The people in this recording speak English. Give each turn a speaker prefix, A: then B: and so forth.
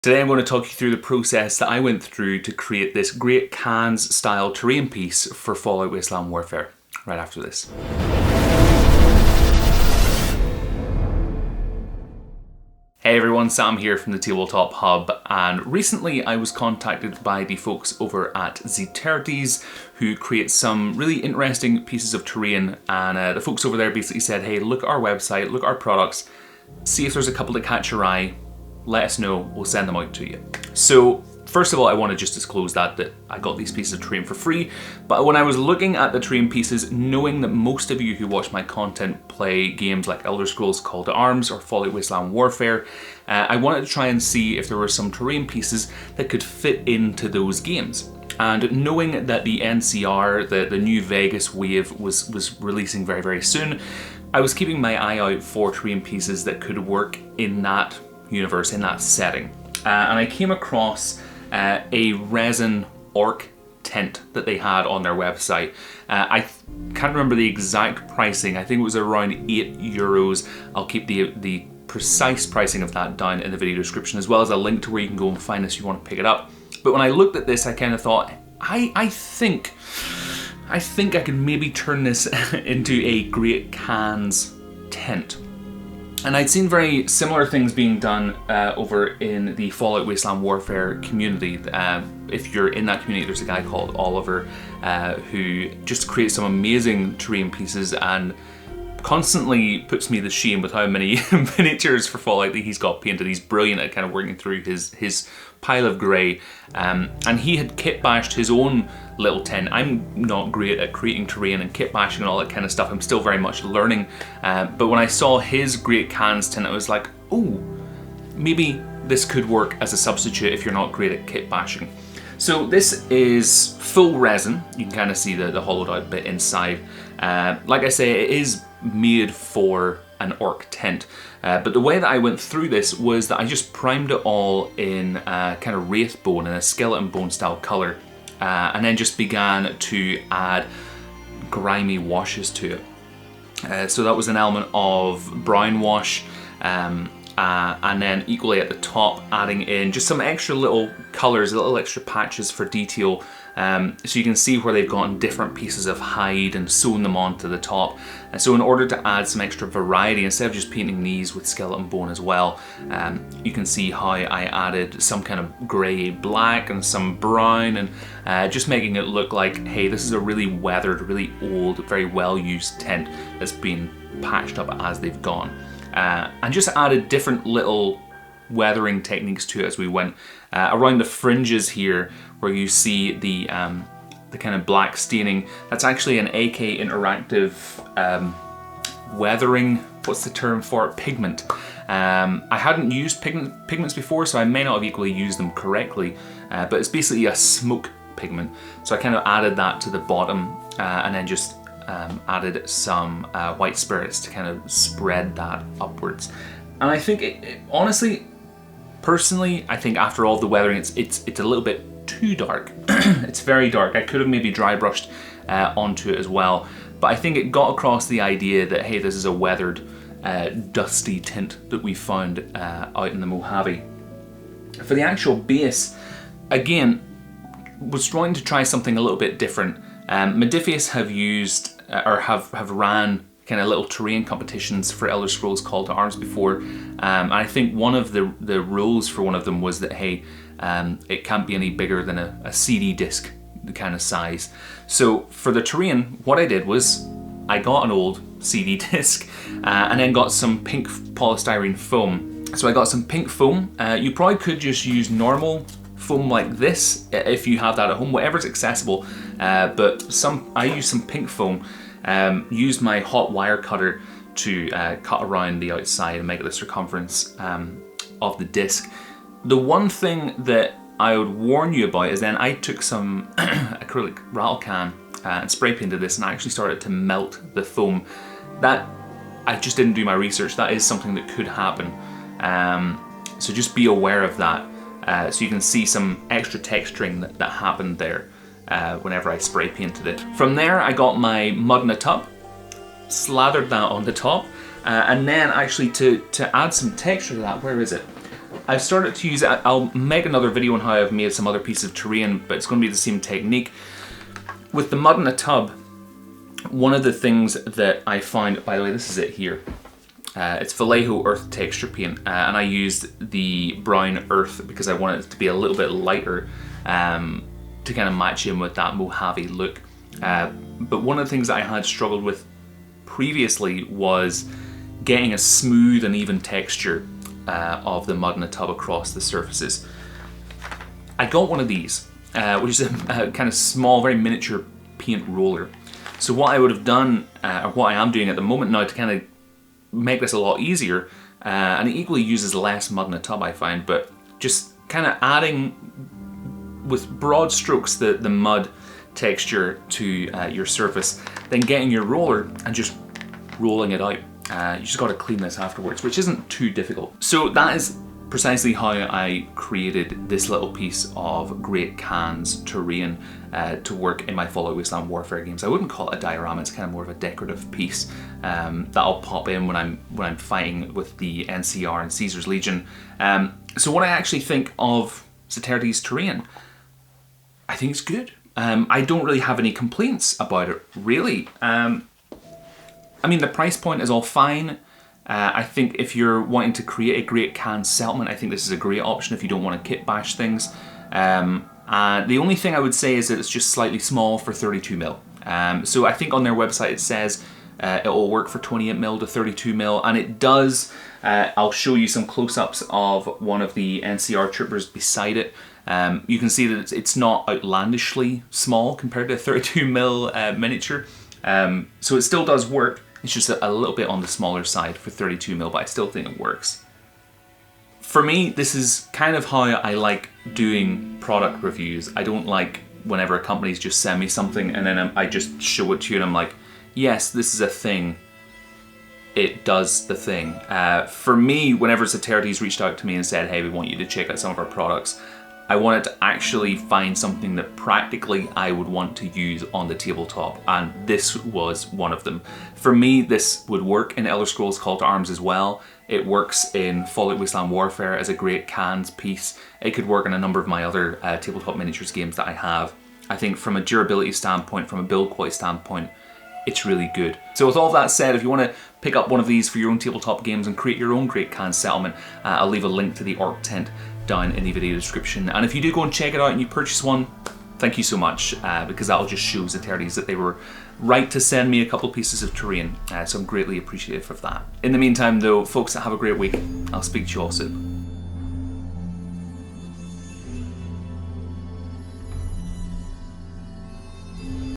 A: Today I'm going to talk you through the process that I went through to create this great cans style terrain piece for Fallout Wasteland Warfare, right after this. Hey everyone, Sam here from the Tabletop Hub, and recently I was contacted by the folks over at Ziterdes who create some really interesting pieces of terrain, and the folks over there basically said, hey, look at our website, look at our products, see if there's a couple that catch your eye, let us know, we'll send them out to you. So first of all, I want to just disclose that I got these pieces of terrain for free, but when I was looking at the terrain pieces, knowing that most of you who watch my content play games like Elder Scrolls Call to Arms or Fallout Wasteland Warfare, I wanted to try and see if there were some terrain pieces that could fit into those games. And knowing that the NCR, the new Vegas wave, was releasing very, very soon, I was keeping my eye out for terrain pieces that could work in that universe, in that setting. And I came across a resin orc tent that they had on their website. I can't remember the exact pricing. I think it was around €8. I'll keep the precise pricing of that down in the video description, as well as a link to where you can go and find this if you want to pick it up. But when I looked at this, I kind of thought, I think I could maybe turn this into a great cans tent. And I'd seen very similar things being done over in the Fallout Wasteland Warfare community. If you're in that community, there's a guy called Oliver who just creates some amazing terrain pieces and constantly puts me to shame with how many miniatures for Fallout that he's got painted. He's brilliant at kind of working through his pile of grey. And he had kit bashed his own little tent. I'm not great at creating terrain and kit bashing and all that kind of stuff. I'm still very much learning. But when I saw his great cans tent, I was like, oh, maybe this could work as a substitute if you're not great at kit bashing. So this is full resin. You can kind of see the hollowed out bit inside. Like I say, it is made for an orc tent. But the way that I went through this was that I just primed it all in kind of wraith bone, in a skeleton bone style color, and then just began to add grimy washes to it. So that was an element of brown wash, and then equally at the top adding in just some extra little colors, little extra patches for detail. So you can see where they've gotten different pieces of hide and sewn them onto the top. And so in order to add some extra variety, instead of just painting these with skeleton bone as well, you can see how I added some kind of grey black and some brown, and just making it look like, hey, this is a really weathered, really old, very well used tent that's been patched up as they've gone. And just added different little weathering techniques to it as we went. Around the fringes here, where you see the kind of black staining, that's actually an AK Interactive weathering, what's the term for it? Pigment. I hadn't used pigments before, so I may not have equally used them correctly, but it's basically a smoke pigment. So I kind of added that to the bottom, and then just added some white spirits to kind of spread that upwards. And I think honestly, personally, I think after all the weathering, it's a little bit too dark. It's very dark. I could have maybe dry brushed onto it as well, but I think it got across the idea that, hey, this is a weathered, dusty tint that we found out in the Mojave. For the actual base, again, was trying to try something a little bit different. Modifius have used or have ran kind of little terrain competitions for Elder Scrolls Call to Arms before, and I think one of the rules for one of them was that, hey, it can't be any bigger than a CD disc, the kind of size. So for the terrain, what I did was I got an old CD disc and then got some pink polystyrene foam. So I got some pink foam. You probably could just use normal foam like this if you have that at home, whatever's accessible, but I used some pink foam. Used my hot wire cutter to cut around the outside and make the circumference of the disc. The one thing that I would warn you about is then I took some acrylic rattle can and spray painted this, and I actually started to melt the foam. That, I just didn't do my research. That is something that could happen. So just be aware of that. So you can see some extra texturing that happened there. Whenever I spray painted it. From there, I got my mud in a tub, slathered that on the top, and then actually to add some texture to that, where is it? I've started to use it. I'll make another video on how I've made some other pieces of terrain, but it's going to be the same technique. With the mud in a tub, one of the things that I find, by the way, this is it here. It's Vallejo earth texture paint, and I used the brown earth because I wanted it to be a little bit lighter to kind of match in with that Mojave look. But one of the things that I had struggled with previously was getting a smooth and even texture of the mud in a tub across the surfaces. I got one of these, which is a kind of small, very miniature paint roller. So what I would have done, or what I am doing at the moment now to kind of make this a lot easier, and it equally uses less mud in a tub, I find, but just kind of adding with broad strokes the mud texture to your surface, then getting your roller and just rolling it out. You just got to clean this afterwards, which isn't too difficult. So that is precisely how I created this little piece of Great Khans terrain to work in my Fallout Wasteland Warfare games. I wouldn't call it a diorama, it's kind of more of a decorative piece that I'll pop in when I'm fighting with the NCR and Caesar's Legion. So what I actually think of Ziterdes terrain, I think it's good. I don't really have any complaints about it, really. I mean, the price point is all fine. I think if you're wanting to create a Great Khan settlement, I think this is a great option if you don't want to kit bash things. The only thing I would say is that it's just slightly small for 32mm. So I think on their website it says it will work for 28mm to 32mm, and it does. I'll show you some close-ups of one of the NCR troopers beside it. You can see that it's not outlandishly small compared to a 32mm miniature. So it still does work. It's just a little bit on the smaller side for 32mm, but I still think it works. For me, this is kind of how I like doing product reviews. I don't like whenever companies just send me something and then I just show it to you and I'm like, yes, this is a thing. It does the thing. For me, whenever Ziterdes reached out to me and said, hey, we want you to check out some of our products, I wanted to actually find something that practically I would want to use on the tabletop, and this was one of them. For me, this would work in Elder Scrolls Call to Arms as well. It works in Fallout Wasteland Warfare as a Great Khans piece. It could work in a number of my other tabletop miniatures games that I have. I think from a durability standpoint, from a build quality standpoint, it's really good. So with all that said, if you want to pick up one of these for your own tabletop games and create your own Great Khan settlement, I'll leave a link to the orc tent down in the video description. And if you do go and check it out and you purchase one, thank you so much, because that'll just show Ziterdes that they were right to send me a couple pieces of terrain. So I'm greatly appreciative of that. In the meantime though, folks, have a great week. I'll speak to you all soon.